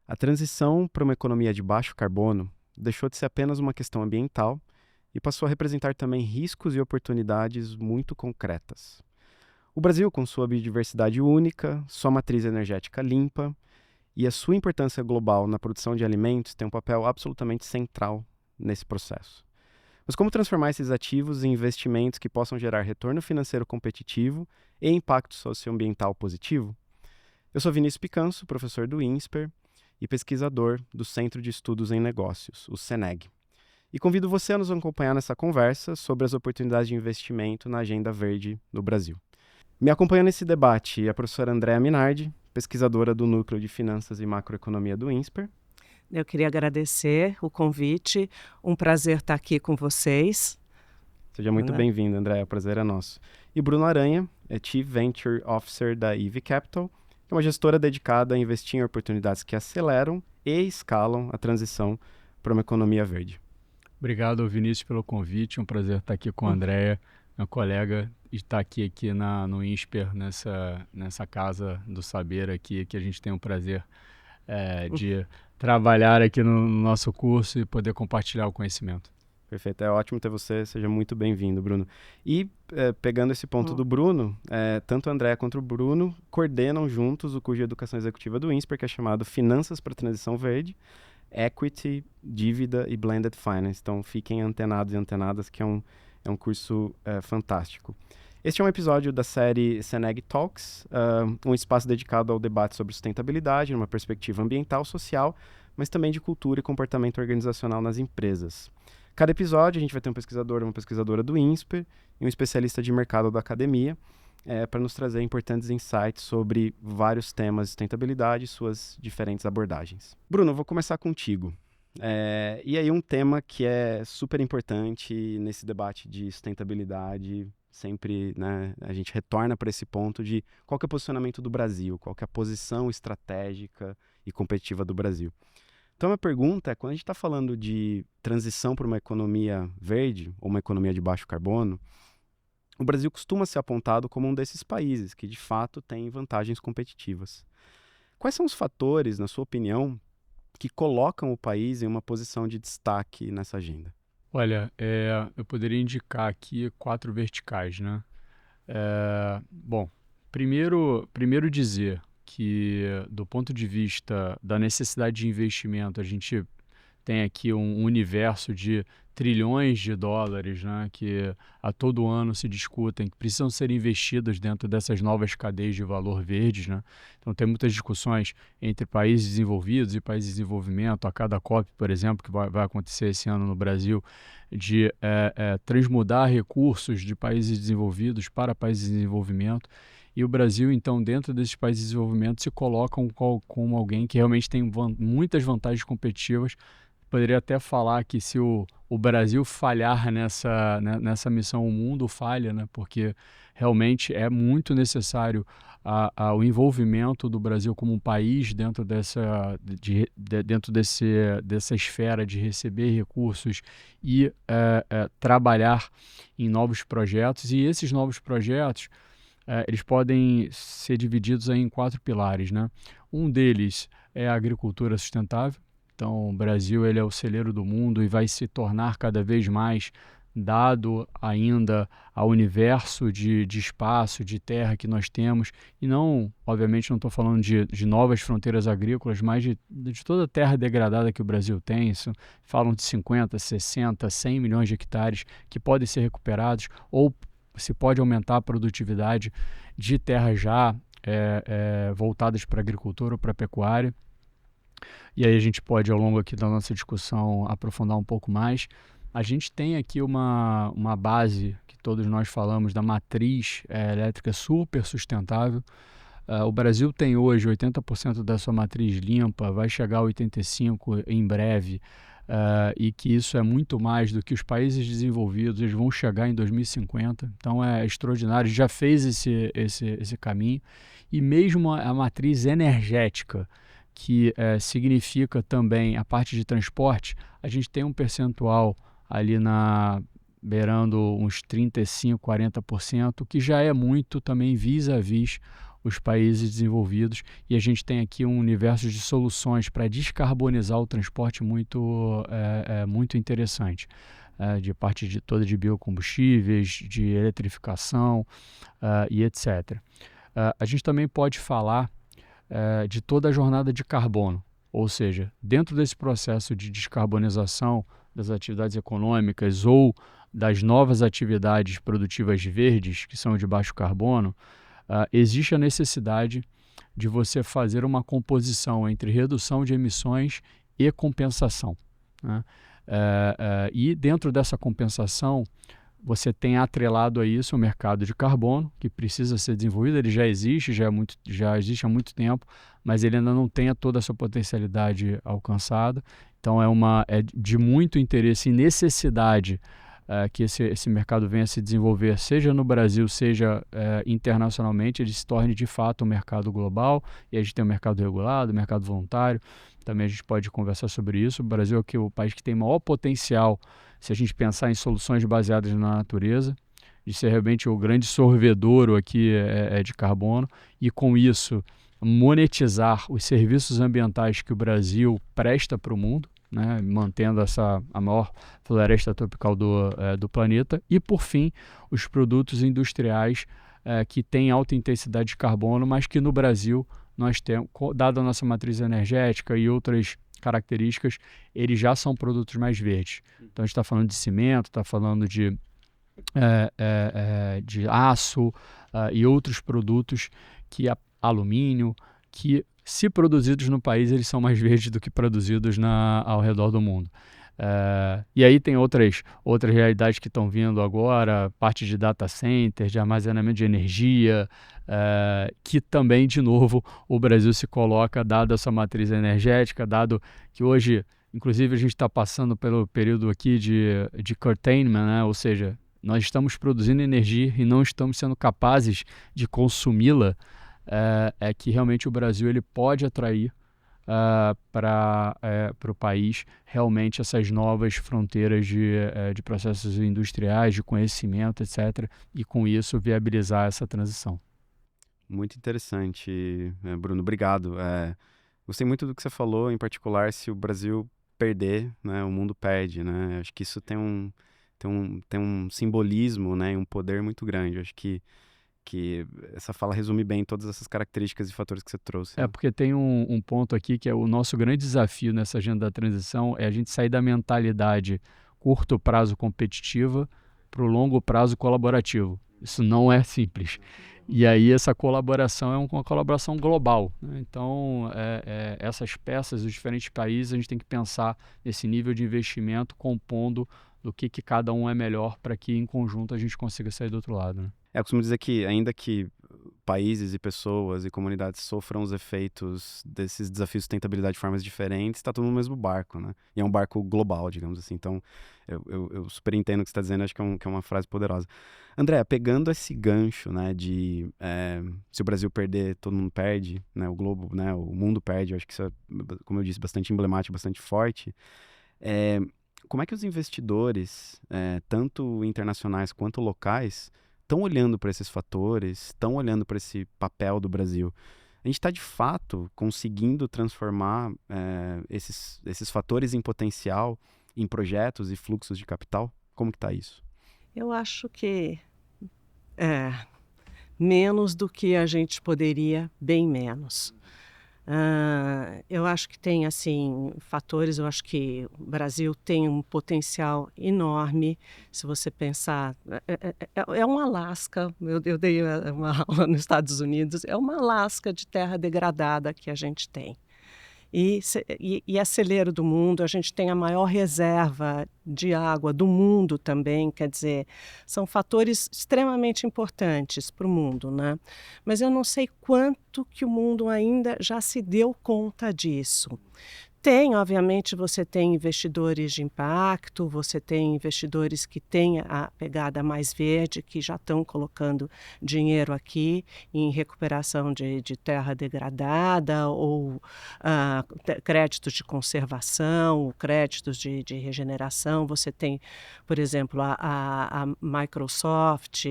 A transição para uma economia de baixo carbono deixou de ser apenas uma questão ambiental e passou a representar também riscos e oportunidades muito concretas. O Brasil, com sua biodiversidade única, sua matriz energética limpa e a sua importância global na produção de alimentos, tem um papel absolutamente central nesse processo. Mas como transformar esses ativos em investimentos que possam gerar retorno financeiro competitivo e impacto socioambiental positivo? Eu sou Vinícius Picanso, professor do INSPER e pesquisador do Centro de Estudos em Negócios, o CENEG. E convido você a nos acompanhar nessa conversa sobre as oportunidades de investimento na agenda verde no Brasil. Me acompanha nesse debate a professora Andréa Minardi, pesquisadora do Núcleo de Finanças e Macroeconomia do INSPER. Eu queria agradecer o convite, um prazer estar aqui com vocês. Seja muito bem-vindo, Andréa, o prazer é nosso. E Bruno Aranha, é Chief Venture Officer da EV Capital, que é uma gestora dedicada a investir em oportunidades que aceleram e escalam a transição para uma economia verde. Obrigado, Vinícius, pelo convite. Um prazer estar aqui com a Andréa, minha colega, e estar aqui no INSPER, nessa casa do saber aqui, que a gente tem o prazer de trabalhar aqui no nosso curso e poder compartilhar o conhecimento. Perfeito, é ótimo ter você, seja muito bem-vindo, Bruno. E pegando esse ponto do Bruno, tanto a Andréa quanto o Bruno coordenam juntos o curso de Educação Executiva do INSPER, que é chamado Finanças para a Transição Verde, Equity, Dívida e Blended Finance. Então fiquem antenados e antenadas, que é um curso fantástico. Este é um episódio da série CENEG Talks, um espaço dedicado ao debate sobre sustentabilidade, numa perspectiva ambiental, social, mas também de cultura e comportamento organizacional nas empresas. Cada episódio a gente vai ter um pesquisador ou uma pesquisadora do INSPER e um especialista de mercado da academia para nos trazer importantes insights sobre vários temas de sustentabilidade e suas diferentes abordagens. Bruno, eu vou começar contigo. E aí um tema que é super importante nesse debate de sustentabilidade, sempre, né, a gente retorna para esse ponto de qual que é o posicionamento do Brasil, qual que é a posição estratégica e competitiva do Brasil. Então, a pergunta é, quando a gente está falando de transição para uma economia verde ou uma economia de baixo carbono, o Brasil costuma ser apontado como um desses países que, de fato, tem vantagens competitivas. Quais são os fatores, na sua opinião, que colocam o país em uma posição de destaque nessa agenda? Olha, eu poderia indicar aqui 4 verticais, né? Bom, primeiro dizer que, do ponto de vista da necessidade de investimento, a gente tem aqui um universo de trilhões de dólares, né, que a todo ano se discutem, que precisam ser investidos dentro dessas novas cadeias de valor verdes, né? Então tem muitas discussões entre países desenvolvidos e países de desenvolvimento. A cada COP, por exemplo, que vai acontecer esse ano no Brasil, de transmudar recursos de países desenvolvidos para países de desenvolvimento. E o Brasil, então, dentro desses países de desenvolvimento, se coloca como alguém que realmente tem muitas vantagens competitivas. Poderia até falar que se o Brasil falhar nessa missão, o mundo falha, né? Porque realmente é muito necessário o envolvimento do Brasil como um país dentro dessa esfera de receber recursos e trabalhar em novos projetos. E esses novos projetos, eles podem ser divididos aí em 4 pilares, né? Um deles é a agricultura sustentável. Então, o Brasil ele é o celeiro do mundo e vai se tornar cada vez mais, dado ainda ao universo de espaço, de terra que nós temos. E não, obviamente, não estou falando de novas fronteiras agrícolas, mas de toda a terra degradada que o Brasil tem. Falam de 50, 60, 100 milhões de hectares que podem ser recuperados, ou se pode aumentar a produtividade de terras já voltadas para a agricultura ou para a pecuária. E aí a gente pode, ao longo aqui da nossa discussão, aprofundar um pouco mais. A gente tem aqui uma base, que todos nós falamos, da matriz elétrica super sustentável. O Brasil tem hoje 80% da sua matriz limpa, vai chegar a 85% em breve, e que isso é muito mais do que os países desenvolvidos, eles vão chegar em 2050. Então é extraordinário, já fez esse caminho. E mesmo a matriz energética, que significa também a parte de transporte, a gente tem um percentual ali beirando uns 35%, 40%, que já é muito também vis-à-vis os países desenvolvidos, e a gente tem aqui um universo de soluções para descarbonizar o transporte muito interessante, de parte toda de biocombustíveis, de eletrificação e etc. A gente também pode falar de toda a jornada de carbono, ou seja, dentro desse processo de descarbonização das atividades econômicas ou das novas atividades produtivas verdes, que são de baixo carbono, existe a necessidade de você fazer uma composição entre redução de emissões e compensação, né? E dentro dessa compensação, você tem atrelado a isso o mercado de carbono, que precisa ser desenvolvido. Ele já existe, já existe há muito tempo, mas ele ainda não tem toda a sua potencialidade alcançada. Então é de muito interesse e necessidade que esse mercado venha a se desenvolver, seja no Brasil, seja internacionalmente, ele se torne de fato um mercado global. E a gente tem o mercado regulado, o mercado voluntário. Também a gente pode conversar sobre isso. O Brasil é o país que tem maior potencial, se a gente pensar em soluções baseadas na natureza, de ser realmente o grande sorvedouro aqui de carbono, e com isso monetizar os serviços ambientais que o Brasil presta para o mundo, né, mantendo a maior floresta tropical do planeta, e por fim os produtos industriais que têm alta intensidade de carbono, mas que no Brasil nós temos, dada a nossa matriz energética e outras características, eles já são produtos mais verdes. Então a gente está falando de cimento, está falando de aço e outros produtos, alumínio, que se produzidos no país, eles são mais verdes do que produzidos ao redor do mundo. E aí tem outras realidades que estão vindo agora, parte de data center, de armazenamento de energia, que também, de novo, o Brasil se coloca, dada essa matriz energética, dado que hoje, inclusive, a gente está passando pelo período aqui de curtailment, né? Ou seja, nós estamos produzindo energia e não estamos sendo capazes de consumi-la, que realmente o Brasil ele pode atrair para o país realmente essas novas fronteiras de processos industriais, de conhecimento, etc., e com isso viabilizar essa transição. Muito interessante, Bruno, obrigado. Gostei muito do que você falou, em particular, se o Brasil perder, né, o mundo perde, né? Acho que isso tem um simbolismo, né, e um poder muito grande. Acho que essa fala resume bem todas essas características e fatores que você trouxe. Porque tem um ponto aqui que é o nosso grande desafio nessa agenda da transição, é a gente sair da mentalidade curto prazo competitiva para o longo prazo colaborativo. Isso não é simples. E aí essa colaboração é uma colaboração global, né? Então, essas peças dos diferentes países, a gente tem que pensar nesse nível de investimento, compondo do que cada um é melhor para que em conjunto a gente consiga sair do outro lado, né? Eu costumo dizer que, ainda que países e pessoas e comunidades sofram os efeitos desses desafios de sustentabilidade de formas diferentes, está tudo no mesmo barco, né? E é um barco global, digamos assim. Então, eu super entendo o que você está dizendo, acho que é uma frase poderosa. André, pegando esse gancho, né, de se o Brasil perder, todo mundo perde, né, o globo, né, o mundo perde, eu acho que isso é, como eu disse, bastante emblemático, bastante forte. Como é que os investidores, tanto internacionais quanto locais, estão olhando para esses fatores, estão olhando para esse papel do Brasil? A gente está, de fato, conseguindo transformar esses fatores em potencial em projetos e fluxos de capital? Como que está isso? Eu acho que menos do que a gente poderia, bem menos. Eu acho que tem assim fatores, eu acho que o Brasil tem um potencial enorme. Se você pensar, é um Alasca, eu dei uma aula nos Estados Unidos, é uma Alasca de terra degradada que a gente tem. E é celeiro do mundo, a gente tem a maior reserva de água do mundo também, quer dizer, são fatores extremamente importantes para o mundo, né? Mas eu não sei quanto que o mundo ainda já se deu conta disso. Obviamente, você tem investidores de impacto, você tem investidores que têm a pegada mais verde, que já estão colocando dinheiro aqui em recuperação de terra degradada ou créditos de conservação, créditos de regeneração. Você tem, por exemplo, a Microsoft,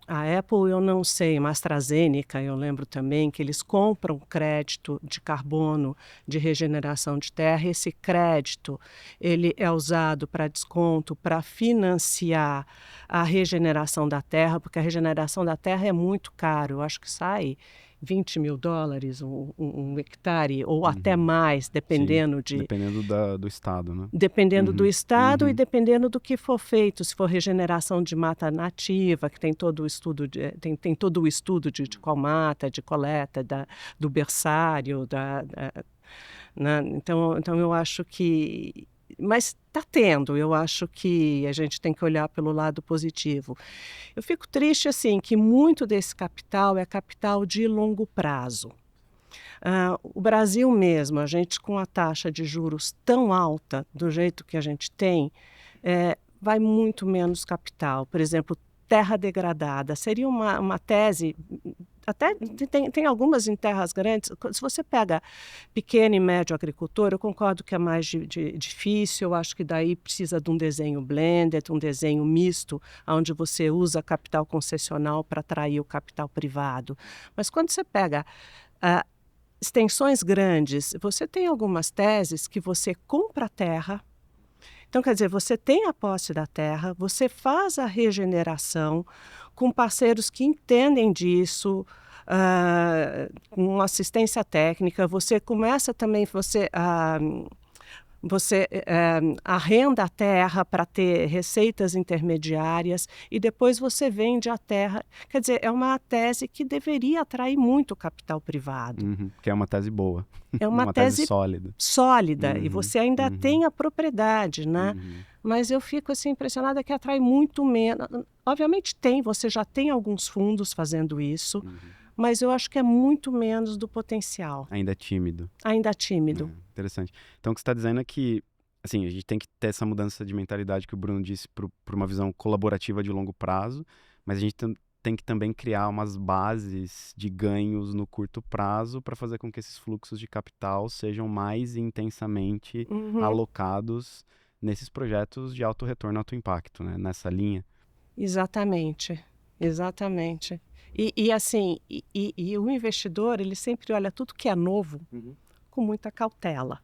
a Apple, eu não sei, mas a AstraZeneca, eu lembro também que eles compram crédito de carbono de regeneração de terra. Esse crédito ele é usado para desconto, para financiar a regeneração da terra, porque a regeneração da terra é muito caro. Eu acho que sai $20 mil um hectare, ou até mais, dependendo Sim, dependendo do estado, né? Dependendo do estado e dependendo do que for feito. Se for regeneração de mata nativa, que tem todo o estudo tem todo o estudo de qual mata, de coleta, do berçário, né? Então eu acho que... Mas está tendo, eu acho que a gente tem que olhar pelo lado positivo. Eu fico triste, assim, que muito desse capital é capital de longo prazo. O Brasil mesmo, a gente com a taxa de juros tão alta, do jeito que a gente tem, vai muito menos capital. Por exemplo, terra degradada seria uma tese... Até tem algumas em terras grandes. Se você pega pequeno e médio agricultor, eu concordo que é mais difícil. Eu acho que daí precisa de um desenho blended, um desenho misto, onde você usa capital concessional para atrair o capital privado. Mas quando você pega extensões grandes, você tem algumas teses que você compra a terra. Então, quer dizer, você tem a posse da terra, você faz a regeneração com parceiros que entendem disso, com assistência técnica. Você começa também, você arrenda a terra para ter receitas intermediárias e depois você vende a terra. Quer dizer, é uma tese que deveria atrair muito capital privado. Que é uma tese boa. É uma tese sólida. E você ainda tem a propriedade, né? Mas eu fico assim, impressionada que atrai muito menos. Obviamente você já tem alguns fundos fazendo isso, mas eu acho que é muito menos do potencial. Ainda tímido. Interessante. Então, o que você está dizendo é que, assim, a gente tem que ter essa mudança de mentalidade que o Bruno disse para uma visão colaborativa de longo prazo, mas a gente tem que também criar umas bases de ganhos no curto prazo para fazer com que esses fluxos de capital sejam mais intensamente alocados nesses projetos de alto retorno, alto impacto, né? Nessa linha. Exatamente. E assim, o investidor, ele sempre olha tudo que é novo com muita cautela.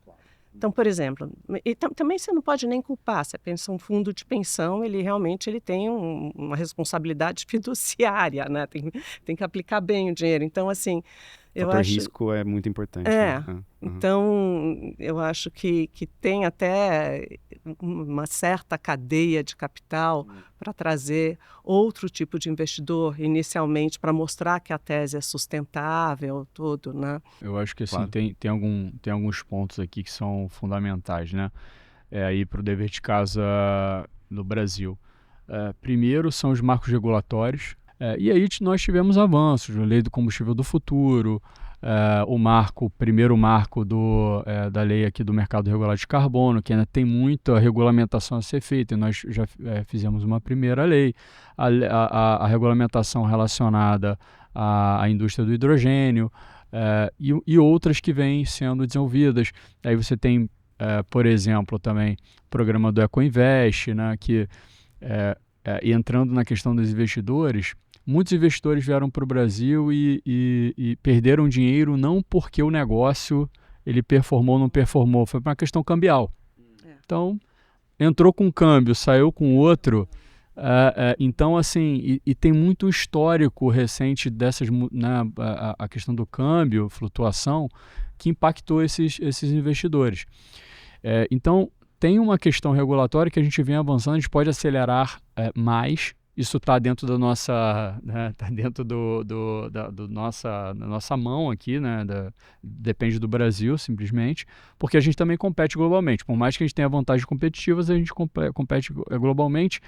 Então, por exemplo, também você não pode nem culpar. Você pensa um fundo de pensão, ele realmente tem uma responsabilidade fiduciária, né? Tem que aplicar bem o dinheiro. Então, assim, eu acho... O risco é muito importante. Então, eu acho que tem até uma certa cadeia de capital para trazer outro tipo de investidor, inicialmente, para mostrar que a tese é sustentável, tudo, né? Eu acho que, assim, tem alguns pontos aqui que são fundamentais, né? Aí para o dever de casa no Brasil. Primeiro são os marcos regulatórios. E aí nós tivemos avanços, a Lei do Combustível do Futuro, o primeiro marco da lei aqui do mercado regulado de carbono, que ainda tem muita regulamentação a ser feita, e nós já fizemos uma primeira lei, a regulamentação relacionada à indústria do hidrogênio, e outras que vêm sendo desenvolvidas. Aí você tem, por exemplo, também o programa do Ecoinvest, né, que entrando na questão dos investidores, muitos investidores vieram para o Brasil e perderam dinheiro não porque o negócio ele performou ou não performou, foi uma questão cambial. Então, entrou com um câmbio, saiu com outro. Então, assim, e tem muito histórico recente dessas, né, a questão do câmbio, flutuação, que impactou esses investidores. Então, tem uma questão regulatória que a gente vem avançando, a gente pode acelerar mais. Isso está dentro da nossa, né, tá dentro da nossa mão aqui, né, depende do Brasil, simplesmente, porque a gente também compete globalmente. Por mais que a gente tenha vantagens competitivas, a gente compete globalmente.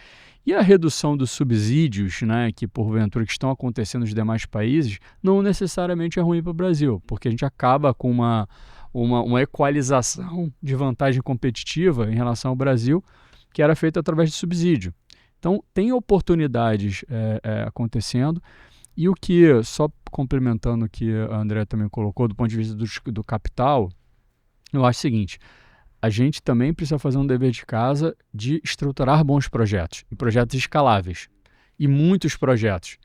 E a redução dos subsídios, né, que porventura que estão acontecendo nos demais países, não necessariamente é ruim para o Brasil, porque a gente acaba com uma equalização de vantagem competitiva em relação ao Brasil, que era feita através de subsídio. Então, tem oportunidades acontecendo, e o que, só complementando o que a André também colocou, do ponto de vista do capital, eu acho o seguinte: a gente também precisa fazer um dever de casa de estruturar bons projetos, e projetos escaláveis, e muitos projetos.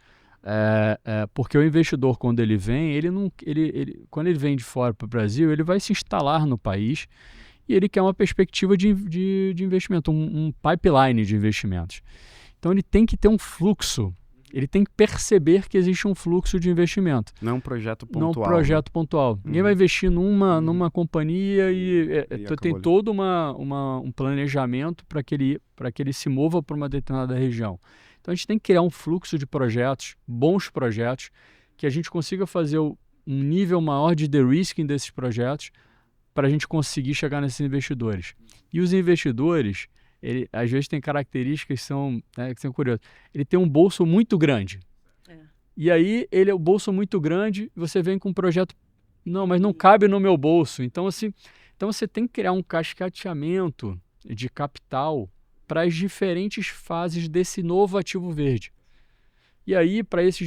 Porque o investidor, quando ele vem, quando ele vem de fora para o Brasil, ele vai se instalar no país e ele quer uma perspectiva de investimento, um pipeline de investimentos. Então ele tem que ter um fluxo, ele tem que perceber que existe um fluxo de investimento. Não um projeto pontual. Não um projeto pontual. Ninguém vai investir numa companhia e tem todo um planejamento para que ele se mova para uma determinada região. Então a gente tem que criar um fluxo de projetos, bons projetos, que a gente consiga fazer um nível maior de de-risking desses projetos para a gente conseguir chegar nesses investidores. E os investidores, às vezes tem características que são curiosas. Ele tem um bolso muito grande. E aí ele é o bolso muito grande, você vem com um projeto, não, mas não cabe no meu bolso. Então você tem que criar um cascateamento de capital para as diferentes fases desse novo ativo verde. E aí, para dessas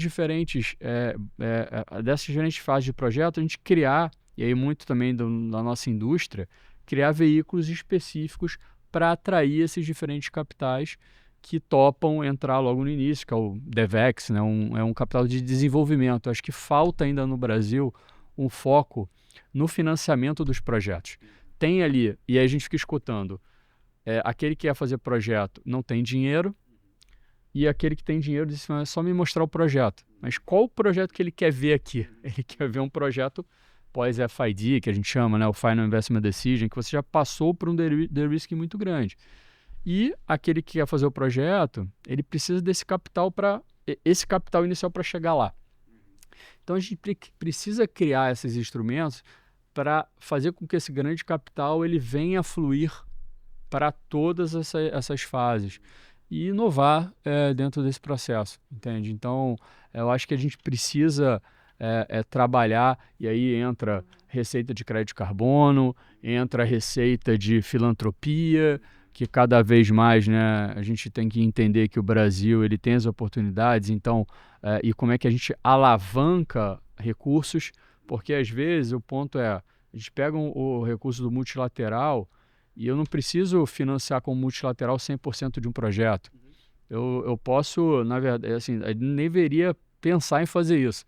diferentes fases de projeto, a gente criar, e aí muito também da nossa indústria, criar veículos específicos para atrair esses diferentes capitais que topam entrar logo no início, que é o DevEx, né? É um capital de desenvolvimento. Acho que falta ainda no Brasil um foco no financiamento dos projetos. Tem ali, e aí a gente fica escutando, aquele que quer fazer projeto não tem dinheiro, e aquele que tem dinheiro diz: é só me mostrar o projeto. Mas qual o projeto que ele quer ver aqui? Ele quer ver um projeto pós-FID, que a gente chama, né, o Final Investment Decision, que você já passou por um de-risking muito grande. E aquele que quer fazer o projeto, ele precisa desse capital esse capital inicial para chegar lá. Então a gente precisa criar esses instrumentos para fazer com que esse grande capital ele venha a fluir para todas essas fases e inovar dentro desse processo, entende? Então, eu acho que a gente precisa trabalhar, e aí entra receita de crédito de carbono, entra receita de filantropia, que cada vez mais, né, a gente tem que entender que o Brasil ele tem as oportunidades, então, e como é que a gente alavanca recursos, porque às vezes o ponto a gente pega o recurso do multilateral e eu não preciso financiar com multilateral 100% de um projeto. Eu posso, na verdade, assim, eu nem deveria pensar em fazer isso.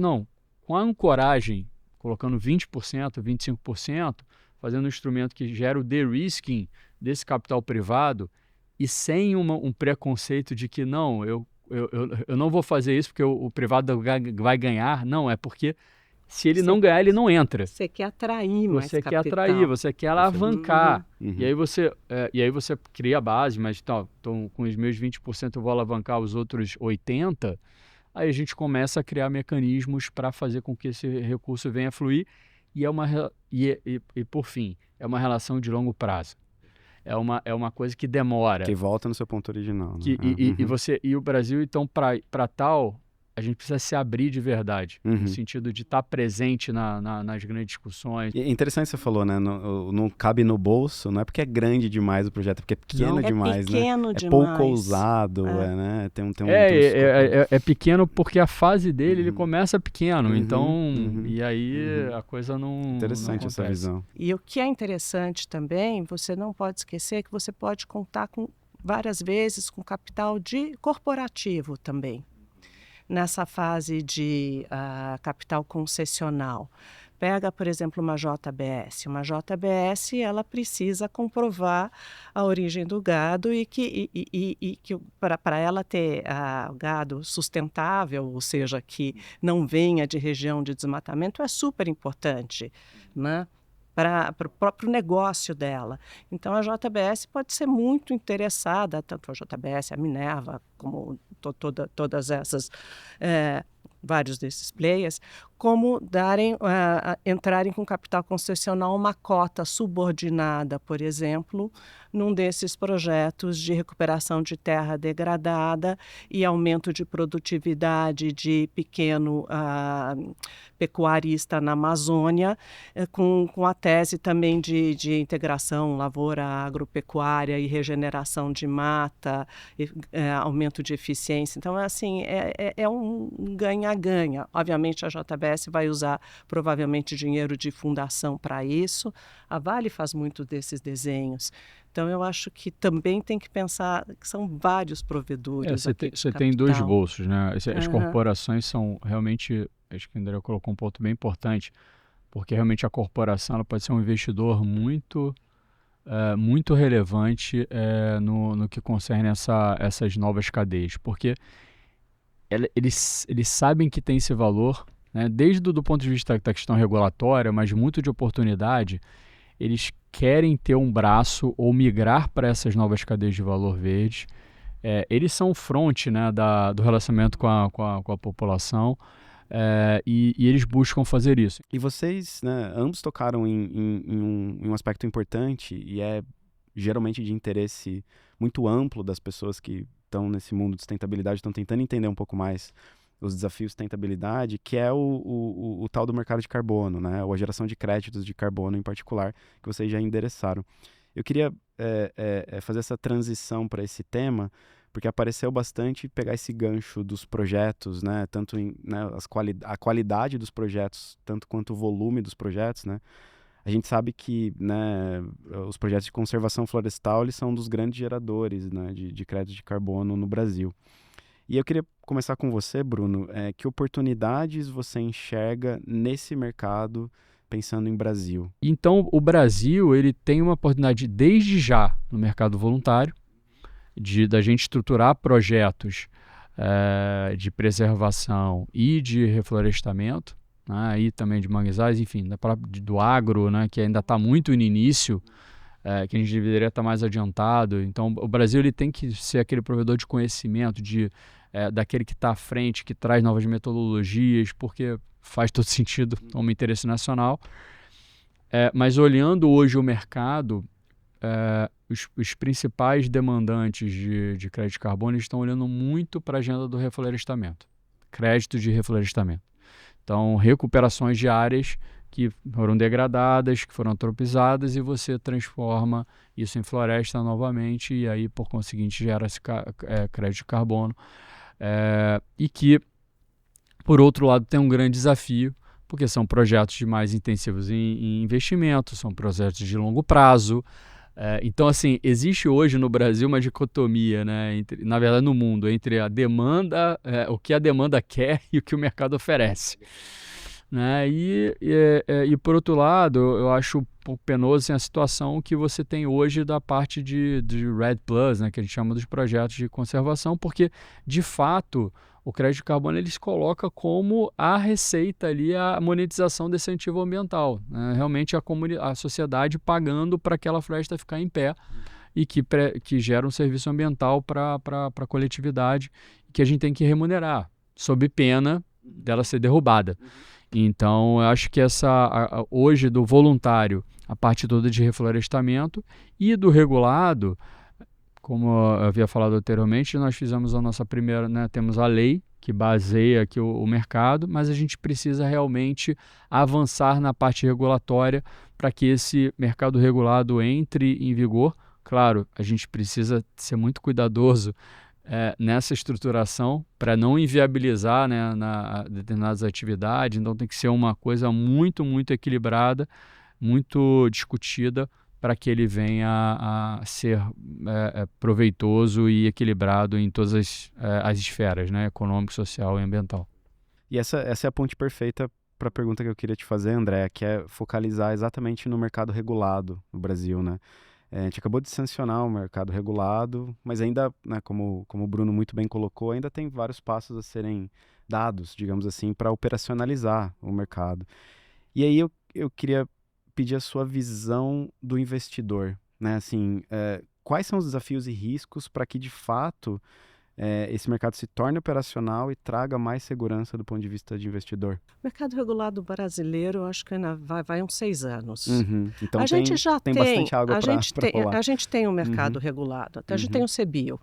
Não, com a ancoragem, colocando 20%, 25%, fazendo um instrumento que gera o de-risking desse capital privado e sem um preconceito de que não, eu não vou fazer isso porque o privado vai ganhar. Não, é porque se ele não ganhar, ele não entra. Você quer atrair mais Você capital. quer atrair, você quer alavancar. E aí você cria a base, mas então, com os meus 20% eu vou alavancar os outros 80%. Aí a gente começa a criar mecanismos para fazer com que esse recurso venha a fluir. E por fim, é uma relação de longo prazo. É uma coisa que demora. Que volta no seu ponto original. Né? E o Brasil, então, para tal, a gente precisa se abrir de verdade, no sentido de estar presente nas grandes discussões. E é interessante que você falou, né? Não cabe no bolso, não é porque é grande demais o projeto, é porque é pequeno demais, né? Demais. É pouco ousado, né? É pequeno porque a fase dele, ele começa pequeno, então, e aí a coisa não Interessante não essa visão. E o que é interessante também, você não pode esquecer que você pode contar várias vezes com capital corporativo também. Nessa fase de capital concessional. Pega, por exemplo, uma JBS. Uma JBS, ela precisa comprovar a origem do gado e que para ela ter gado sustentável, ou seja, que não venha de região de desmatamento, é super importante, né? Para o próprio negócio dela. Então, a JBS pode ser muito interessada, tanto a JBS, a Minerva, como todas essas, vários desses players, como entrarem com capital concessional uma cota subordinada, por exemplo, num desses projetos de recuperação de terra degradada e aumento de produtividade de pequeno pecuarista na Amazônia, com a tese também de integração lavoura agropecuária e regeneração de mata, aumento de eficiência. Então, assim, é um ganha-ganha. Obviamente, a JBS vai usar provavelmente dinheiro de fundação para isso. A Vale faz muito desses desenhos. Então, eu acho que também tem que pensar que são vários provedores. Você tem dois bolsos, né? As corporações são realmente, acho que a Andrea colocou um ponto bem importante, porque realmente a corporação ela pode ser um investidor muito relevante no que concerne essas novas cadeias, porque eles sabem que tem esse valor, né? Desde do ponto de vista da questão regulatória, mas muito de oportunidade, eles querem ter um braço ou migrar para essas novas cadeias de valor verde. Eles são o front, né, do relacionamento com a população, e eles buscam fazer isso. E vocês, né, ambos tocaram em um aspecto importante e é geralmente de interesse muito amplo das pessoas que estão nesse mundo de sustentabilidade, estão tentando entender um pouco mais os desafios de sustentabilidade, que é o tal do mercado de carbono, né, ou a geração de créditos de carbono em particular, que vocês já endereçaram. Eu queria fazer essa transição para esse tema, porque apareceu bastante pegar esse gancho dos projetos, né, tanto a qualidade dos projetos, tanto quanto o volume dos projetos, né. A gente sabe que, né, os projetos de conservação florestal eles são um dos grandes geradores, né, de crédito de carbono no Brasil. E eu queria começar com você, Bruno. Que oportunidades você enxerga nesse mercado pensando em Brasil? Então, o Brasil ele tem uma oportunidade desde já no mercado voluntário, da gente estruturar projetos de preservação e de reflorestamento, né, e também de manguezais, enfim, do agro, né, que ainda está muito no início, que a gente deveria estar mais adiantado. Então, o Brasil ele tem que ser aquele provedor de conhecimento, daquele que está à frente, que traz novas metodologias, porque faz todo sentido como interesse nacional. Mas olhando hoje o mercado, os principais demandantes de crédito de carbono estão olhando muito para a agenda do reflorestamento, crédito de reflorestamento. Então, recuperações de áreas que foram degradadas, que foram antropizadas, e você transforma isso em floresta novamente, e aí, por conseguinte, gera esse crédito de carbono. E que, por outro lado, tem um grande desafio, porque são projetos mais intensivos em investimento, são projetos de longo prazo. Então, assim, existe hoje no Brasil uma dicotomia, né, na verdade no mundo, entre a demanda, o que a demanda quer e o que o mercado oferece. Né? E por outro lado, eu acho um pouco penoso a situação que você tem hoje da parte de REDD+, né, que a gente chama dos projetos de conservação, porque, de fato, o crédito de carbono ele se coloca como a receita ali, a monetização desse ativo ambiental, né? Realmente a sociedade pagando para aquela floresta ficar em pé e que gera um serviço ambiental para a coletividade, que a gente tem que remunerar, sob pena dela ser derrubada. Então, eu acho que hoje do voluntário, a parte toda de reflorestamento, e do regulado, como eu havia falado anteriormente, nós fizemos a nossa primeira, né, temos a lei que baseia aqui o mercado, mas a gente precisa realmente avançar na parte regulatória para que esse mercado regulado entre em vigor. Claro, a gente precisa ser muito cuidadoso nessa estruturação para não inviabilizar, né, determinadas atividades. Então tem que ser uma coisa muito, muito equilibrada, muito discutida, para que ele venha a ser proveitoso e equilibrado em todas as esferas, né, econômico, social e ambiental. E essa é a ponte perfeita para a pergunta que eu queria te fazer, André, que é focalizar exatamente no mercado regulado no Brasil, né? A gente acabou de sancionar o mercado regulado, mas ainda, né, como o Bruno muito bem colocou, ainda tem vários passos a serem dados, digamos assim, para operacionalizar o mercado. E aí eu queria pedir a sua visão do investidor, né? Assim, quais são os desafios e riscos para que, de fato, esse mercado se torne operacional e traga mais segurança do ponto de vista de investidor? O mercado regulado brasileiro, eu acho que ainda vai uns 6 anos. Então A gente já tem bastante água para rolar. A gente tem um mercado regulado, até a gente tem o CBIO,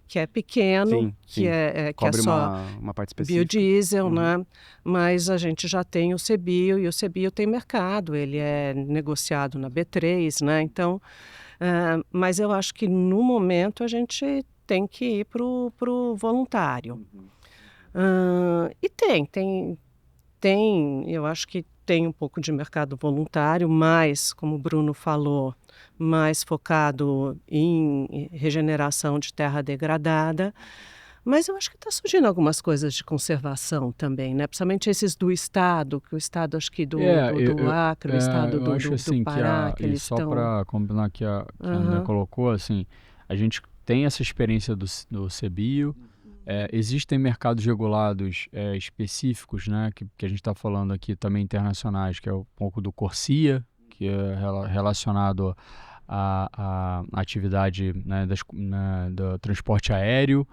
que é pequeno, que é Cobre só uma parte específica. biodiesel, né? Mas a gente já tem o CBIO e o CBIO tem mercado, ele é negociado na B3, né? Então, mas eu acho que no momento a gente tem que ir para o voluntário. E eu acho que tem um pouco de mercado voluntário, mas, como o Bruno falou, mais focado em regeneração de terra degradada. Mas eu acho que está surgindo algumas coisas de conservação também, né? Principalmente esses do Estado, que o Estado, acho que do Acre, o Estado do Pará, que eles só estão... para combinar que a André colocou, assim, a gente tem essa experiência do CBIO. Existem mercados regulados específicos, né, que a gente está falando aqui também internacionais, que é um pouco do CORSIA, que é relacionado à atividade, né, do transporte aéreo.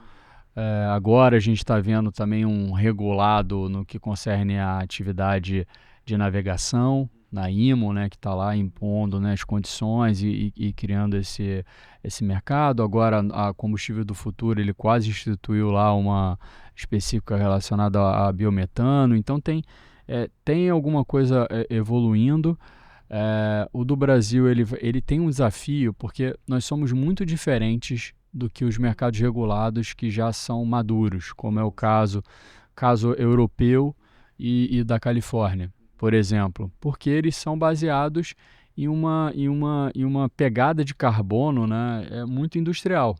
Agora a gente está vendo também um regulado no que concerne a atividade de navegação, na IMO, né, que está lá impondo, né, as condições e criando esse mercado. Agora, a Combustível do Futuro, ele quase instituiu lá uma específica relacionada a biometano. Então, tem alguma coisa evoluindo. O do Brasil, ele tem um desafio, porque nós somos muito diferentes do que os mercados regulados que já são maduros, como é o caso europeu e da Califórnia, por exemplo, porque eles são baseados em uma pegada de carbono, né, muito industrial.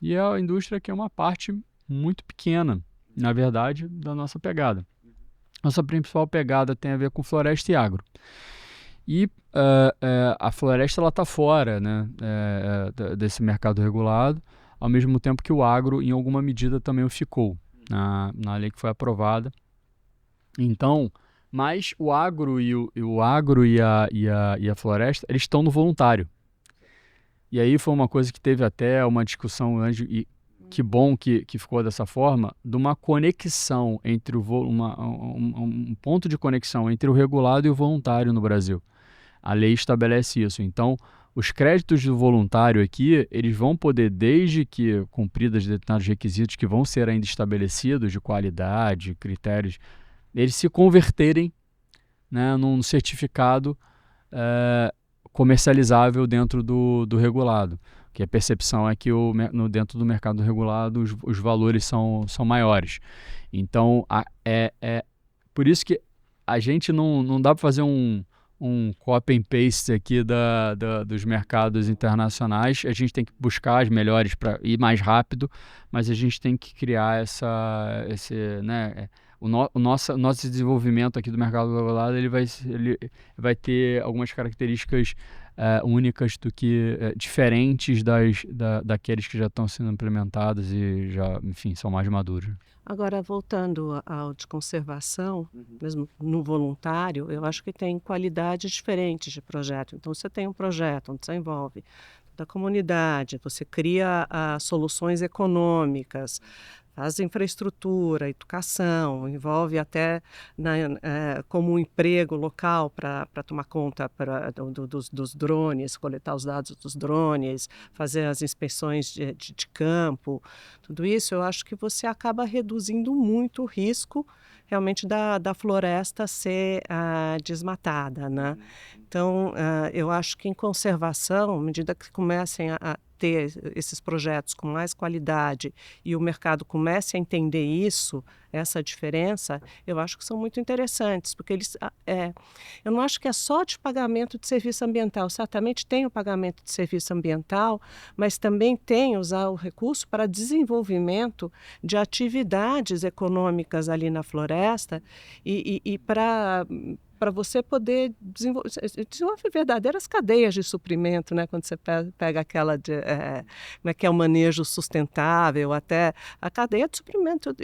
E é a indústria que é uma parte muito pequena, na verdade, da nossa pegada. Nossa principal pegada tem a ver com floresta e agro. E a floresta está fora, né, desse mercado regulado, ao mesmo tempo que o agro, em alguma medida, também o ficou na lei que foi aprovada. Então, mas o agro e a floresta, eles estão no voluntário. E aí foi uma coisa que teve até uma discussão grande, e que bom que ficou dessa forma, de uma conexão entre um ponto de conexão entre o regulado e o voluntário no Brasil. A lei estabelece isso. Então, os créditos do voluntário aqui, eles vão poder, desde que cumpridos determinados requisitos que vão ser ainda estabelecidos de qualidade, critérios, eles se converterem, né, num certificado comercializável dentro do regulado. Que a percepção é que dentro do mercado regulado os valores são maiores. Então, por isso que a gente não dá para fazer um copy and paste aqui dos mercados internacionais. A gente tem que buscar as melhores para ir mais rápido, mas a gente tem que criar o nosso desenvolvimento aqui do mercado regulado, ele vai ter algumas características únicas diferentes daqueles que já estão sendo implementados e já, enfim, são mais maduros. Agora, voltando ao de conservação, mesmo no voluntário, eu acho que tem qualidades diferentes de projeto. Então, você tem um projeto onde você envolve da comunidade, você cria soluções econômicas, faz infraestrutura, educação, envolve até como um emprego local para tomar conta dos drones, coletar os dados dos drones, fazer as inspeções de campo. Tudo isso eu acho que você acaba reduzindo muito o risco realmente da floresta ser desmatada, né? Então, eu acho que em conservação, à medida que comecem a ter esses projetos com mais qualidade e o mercado comece a entender isso, essa diferença, eu acho que são muito interessantes, porque eu não acho que é só de pagamento de serviço ambiental. Certamente tem o pagamento de serviço ambiental, mas também tem usar o recurso para desenvolvimento de atividades econômicas ali na floresta e para você poder desenvolver verdadeiras cadeias de suprimento, né? Quando você pega aquela que é o manejo sustentável, até a cadeia de suprimento,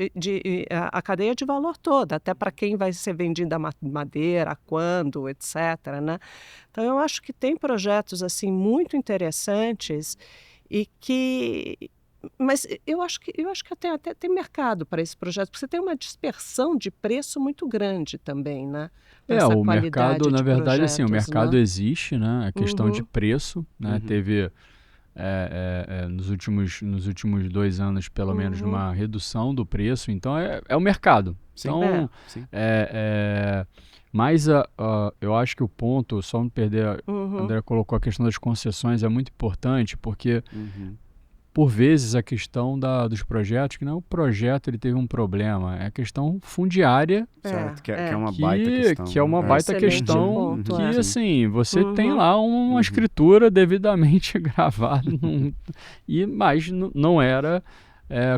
a cadeia de valor toda, até para quem vai ser vendida a madeira, quando, etc., né? Então, eu acho que tem projetos assim muito interessantes e que Mas eu acho que até tem mercado para esse projeto, porque você tem uma dispersão de preço muito grande também, né? Nessa O mercado, qualidade na de verdade, assim, o projetos, mercado né? existe, né? A questão de preço, né? Uhum. Teve nos últimos 2 anos, pelo menos, uma redução do preço. Então, é o mercado. Sim. Então, Sim. mas eu acho que o ponto, só não perder, André colocou a questão das concessões, é muito importante, porque por vezes a questão dos projetos, que não é o projeto, ele teve um problema, é a questão fundiária, Certo, que é uma baita questão. que é uma baita Excelente questão ponto, que, é. assim, você tem lá uma escritura devidamente gravada, mas não era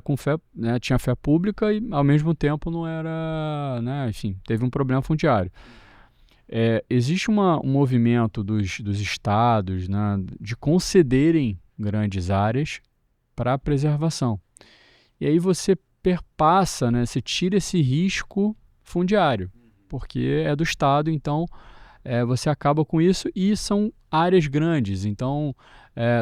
com fé, né, tinha fé pública e, ao mesmo tempo, não era, né, enfim, teve um problema fundiário. Existe um movimento dos estados, né, de concederem grandes áreas para a preservação. E aí você perpassa, né, você tira esse risco fundiário, porque é do Estado, então você acaba com isso e são áreas grandes. Então,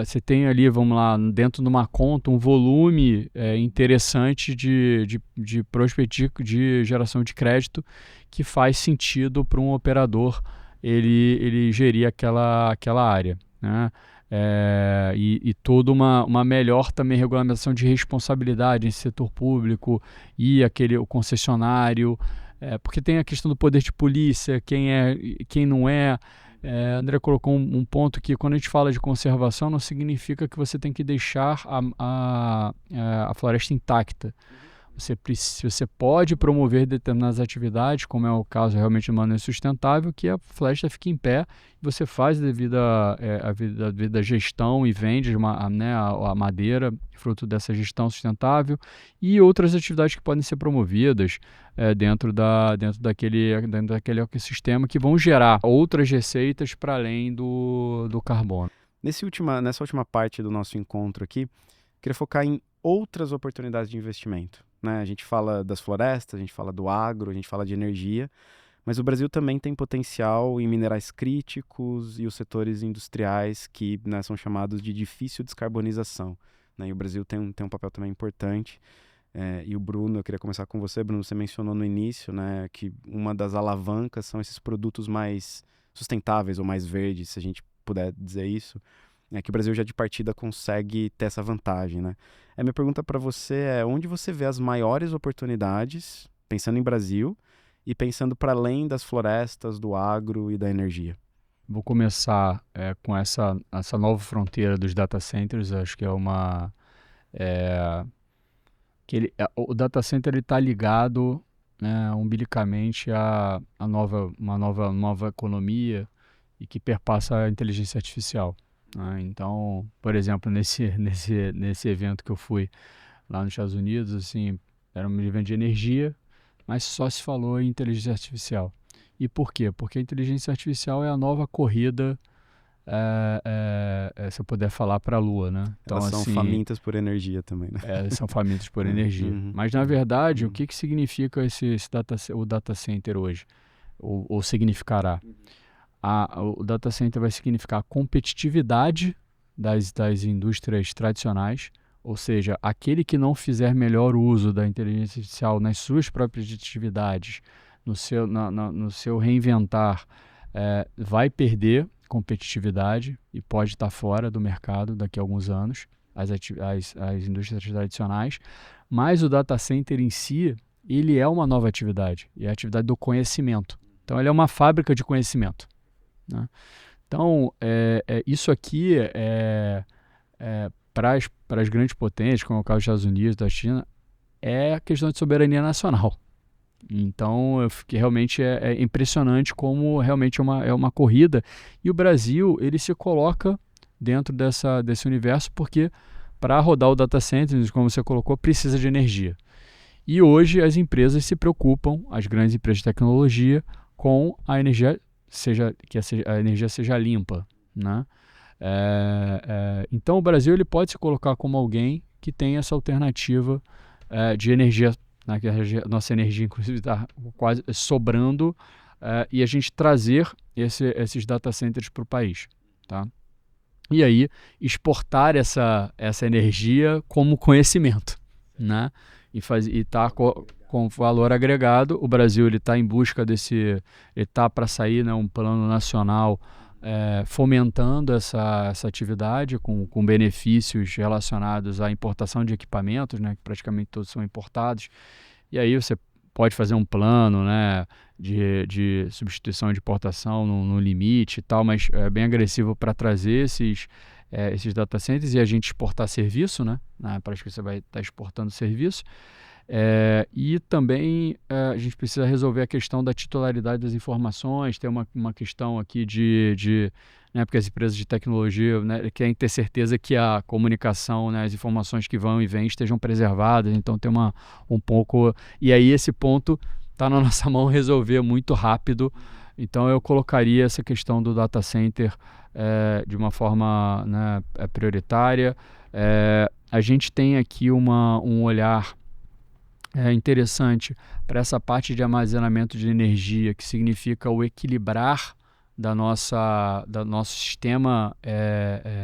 você tem ali, vamos lá, dentro de uma conta, um volume interessante de prospectivo, de geração de crédito que faz sentido para um operador ele gerir aquela área, né? E toda uma melhor também regulamentação de responsabilidade em setor público e o concessionário, porque tem a questão do poder de polícia, quem é, quem não é. André colocou um ponto que quando a gente fala de conservação não significa que você tem que deixar a floresta intacta. Você pode promover determinadas atividades, como é o caso realmente do manejo sustentável, que a floresta fique em pé, você faz a devida gestão e vende a madeira, fruto dessa gestão sustentável, e outras atividades que podem ser promovidas dentro daquele ecossistema que vão gerar outras receitas para além do carbono. Nessa última parte do nosso encontro aqui, queria focar em outras oportunidades de investimento. Né? A gente fala das florestas, a gente fala do agro, a gente fala de energia, mas o Brasil também tem potencial em minerais críticos e os setores industriais que, né, são chamados de difícil descarbonização. Né? E o Brasil tem um papel também importante. E o Bruno, eu queria começar com você, Bruno, você mencionou no início, né, que uma das alavancas são esses produtos mais sustentáveis ou mais verdes, se a gente puder dizer isso. Que o Brasil já de partida consegue ter essa vantagem, né? Minha pergunta para você é onde você vê as maiores oportunidades, pensando em Brasil e pensando para além das florestas, do agro e da energia? Vou começar com essa nova fronteira dos data centers. Acho que o data center está ligado, né, umbilicamente a uma nova economia e que perpassa a inteligência artificial. Então, por exemplo, nesse evento que eu fui lá nos Estados Unidos, assim, era um evento de energia, mas só se falou em inteligência artificial. E por quê? Porque a inteligência artificial é a nova corrida, se eu puder falar, para a Lua, né? Então, elas são assim, famintas por energia também, né? São famintas por energia. Mas, na verdade, o que significa o data center hoje? Ou significará? O data center vai significar a competitividade das indústrias tradicionais, ou seja, aquele que não fizer melhor uso da inteligência artificial nas suas próprias atividades, no seu reinventar, vai perder competitividade e pode estar fora do mercado daqui a alguns anos, as indústrias tradicionais. Mas o data center em si, ele é uma nova atividade, e é a atividade do conhecimento. Então, ele é uma fábrica de conhecimento. Né? Então, isso aqui para as grandes potências, como é o caso dos Estados Unidos, da China, é a questão de soberania nacional. Então, realmente é impressionante como realmente é uma corrida. E o Brasil, ele se coloca dentro desse universo porque para rodar o data center, como você colocou, precisa de energia. E hoje as empresas se preocupam, as grandes empresas de tecnologia, com a energia, que a energia seja limpa, né? Então o Brasil ele pode se colocar como alguém que tem essa alternativa de energia, né? Que a nossa energia inclusive está quase sobrando, e a gente trazer esses data centers para o país, tá? e aí exportar essa energia como conhecimento, né? E estar com valor agregado. O Brasil está em busca ele está para sair, né, um plano nacional fomentando essa atividade com benefícios relacionados à importação de equipamentos, né, que praticamente todos são importados. E aí você pode fazer um plano, né, de substituição de importação no limite e tal, mas é bem agressivo para trazer esses data centers e a gente exportar serviço, né? Na prática você vai estar exportando serviço. E também a gente precisa resolver a questão da titularidade das informações. Tem uma questão aqui né, porque as empresas de tecnologia, né, querem ter certeza que a comunicação, né, as informações que vão e vêm estejam preservadas. Então tem um pouco... E aí esse ponto está na nossa mão resolver muito rápido. Então eu colocaria essa questão do data center de uma forma, né, prioritária. A gente tem aqui um olhar interessante para essa parte de armazenamento de energia, que significa o equilibrar do nosso sistema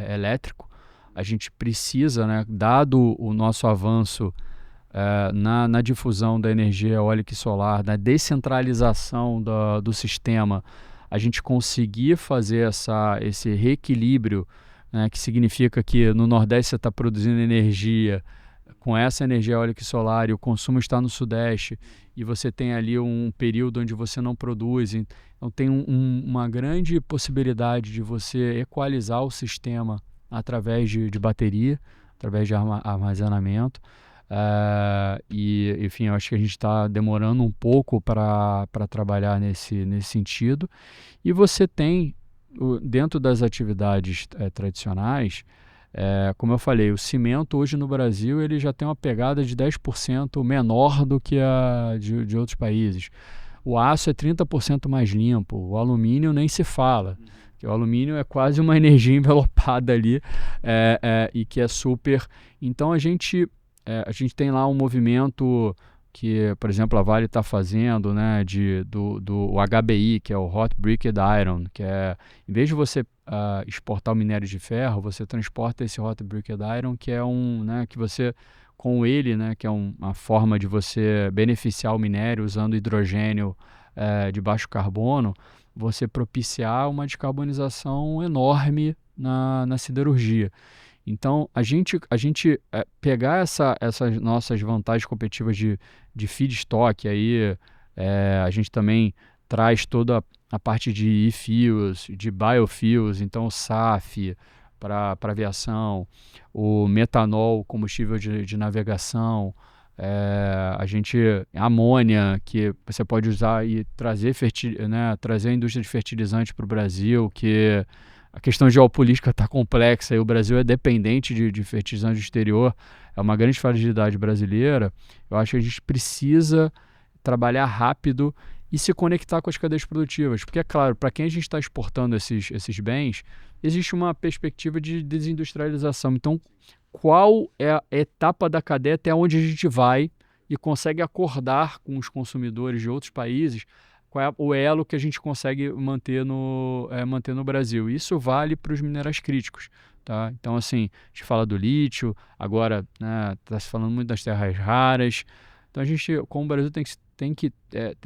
elétrico. A gente precisa, né, dado o nosso avanço na difusão da energia eólica e solar, na descentralização do sistema, a gente conseguir fazer esse reequilíbrio, né, que significa que no Nordeste você está produzindo energia com essa energia eólica e solar e o consumo está no Sudeste e você tem ali um período onde você não produz. Então tem uma grande possibilidade de você equalizar o sistema através de bateria, através de armazenamento. E, enfim, eu acho que a gente está demorando um pouco para trabalhar nesse sentido. E você tem, dentro das atividades tradicionais, como eu falei, o cimento hoje no Brasil ele já tem uma pegada de 10% menor do que a de outros países. O aço é 30% mais limpo, o alumínio nem se fala. Que o alumínio é quase uma energia envelopada ali e que é super... Então a gente tem lá um movimento que, por exemplo, a Vale está fazendo, né, do HBI, que é o Hot Briquetted Iron, que em vez de você exportar o minério de ferro, você transporta esse Hot Briquetted Iron, que é né, que você, com ele, né, que é uma forma de você beneficiar o minério usando hidrogênio de baixo carbono, você propiciar uma descarbonização enorme na siderurgia. Então, a gente pegar essas nossas vantagens competitivas de feedstock, aí a gente também traz toda a parte de e-fuels, de biofuels, então o SAF para aviação, o metanol, combustível de navegação, a amônia, que você pode usar e trazer a indústria de fertilizante para o Brasil, que... A questão geopolítica está complexa e o Brasil é dependente de fertilizante do exterior, é uma grande fragilidade brasileira. Eu acho que a gente precisa trabalhar rápido e se conectar com as cadeias produtivas, porque, é claro, para quem a gente está exportando esses bens, existe uma perspectiva de desindustrialização. Então, qual é a etapa da cadeia até onde a gente vai e consegue acordar com os consumidores de outros países qual é o elo que a gente consegue manter no Brasil. Isso vale para os minerais críticos. Tá? Então, assim, a gente fala do lítio, agora está se falando muito das terras raras. Então, a gente, como o Brasil, tem que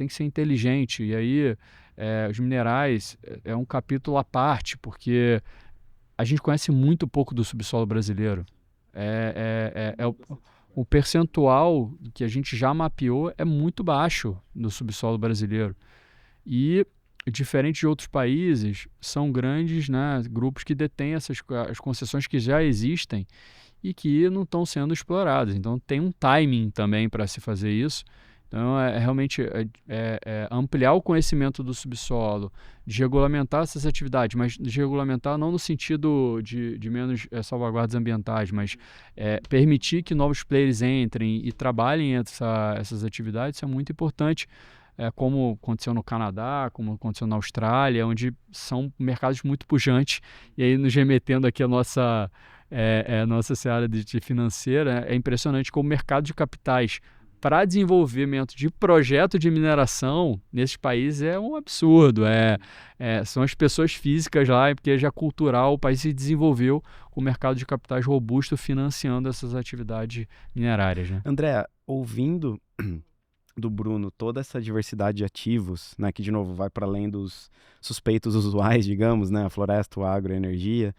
ser inteligente. E aí, os minerais é um capítulo à parte, porque a gente conhece muito pouco do subsolo brasileiro. O percentual que a gente já mapeou é muito baixo no subsolo brasileiro. E, diferente de outros países, são grandes, né, grupos que detêm as concessões que já existem e que não estão sendo exploradas. Então, tem um timing também para se fazer isso. Então, realmente ampliar o conhecimento do subsolo, de regulamentar essas atividades, mas de regulamentar não no sentido de menos salvaguardas ambientais, mas permitir que novos players entrem e trabalhem essas atividades, isso é muito importante, como aconteceu no Canadá, como aconteceu na Austrália, onde são mercados muito pujantes, e aí nos remetendo aqui a nossa seara de financeira, é impressionante como o mercado de capitais para desenvolvimento de projeto de mineração nesses países é um absurdo. São as pessoas físicas lá, porque já cultural o país se desenvolveu com o mercado de capitais robusto financiando essas atividades minerárias, né? André, ouvindo do Bruno toda essa diversidade de ativos, né, que de novo vai para além dos suspeitos usuais, digamos, né, a floresta, o agro, a energia,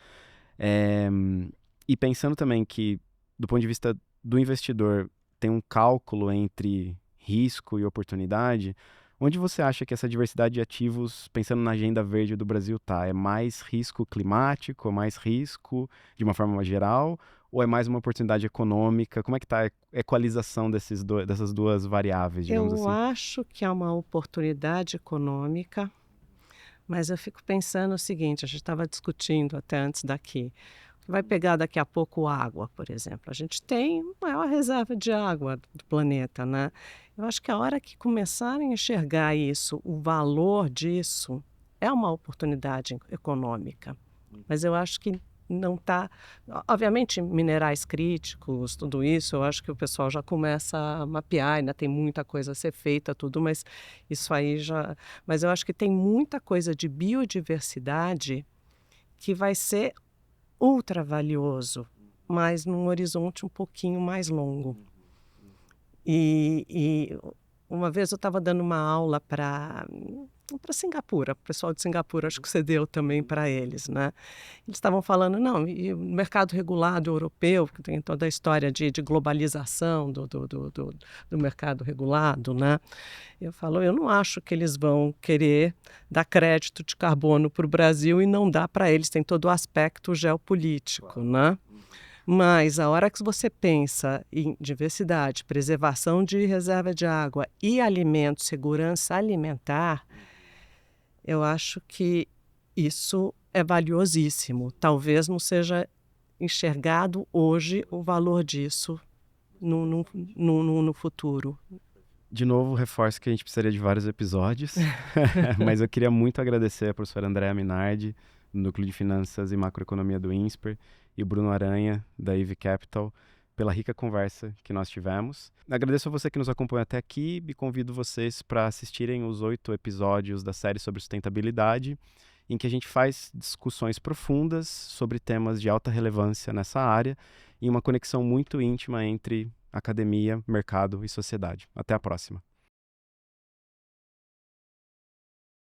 e pensando também que do ponto de vista do investidor tem um cálculo entre risco e oportunidade, onde você acha que essa diversidade de ativos, pensando na agenda verde do Brasil, tá? É mais risco climático, é mais risco de uma forma geral, ou é mais uma oportunidade econômica? Como é que está a equalização dessas duas variáveis, digamos assim? Eu acho que é uma oportunidade econômica, mas eu fico pensando o seguinte, a gente estava discutindo até antes daqui, vai pegar daqui a pouco água, por exemplo. A gente tem a maior reserva de água do planeta, né? Eu acho que a hora que começarem a enxergar isso, o valor disso, é uma oportunidade econômica. Mas eu acho que não está... Obviamente, minerais críticos, tudo isso, eu acho que o pessoal já começa a mapear, ainda tem muita coisa a ser feita, tudo, mas isso aí já... Mas eu acho que tem muita coisa de biodiversidade que vai ser ultra valioso, mas num horizonte um pouquinho mais longo. E uma vez eu estava dando uma aula para Singapura, o pessoal de Singapura, acho que você deu também para eles, né? Eles estavam falando, não, e o mercado regulado europeu, que tem toda a história de globalização do mercado regulado, né? Eu falo, eu não acho que eles vão querer dar crédito de carbono para o Brasil e não dar para eles, tem todo o aspecto geopolítico, né? Mas a hora que você pensa em diversidade, preservação de reserva de água e alimento, segurança alimentar, eu acho que isso é valiosíssimo. Talvez não seja enxergado hoje o valor disso no futuro. De novo, reforço que a gente precisaria de vários episódios, mas eu queria muito agradecer a professora Andréa Minardi, do Núcleo de Finanças e Macroeconomia do INSPER, e o Bruno Aranha, da EV Capital, pela rica conversa que nós tivemos. Agradeço a você que nos acompanha até aqui e convido vocês para assistirem os 8 episódios da série sobre sustentabilidade, em que a gente faz discussões profundas sobre temas de alta relevância nessa área e uma conexão muito íntima entre academia, mercado e sociedade. Até a próxima.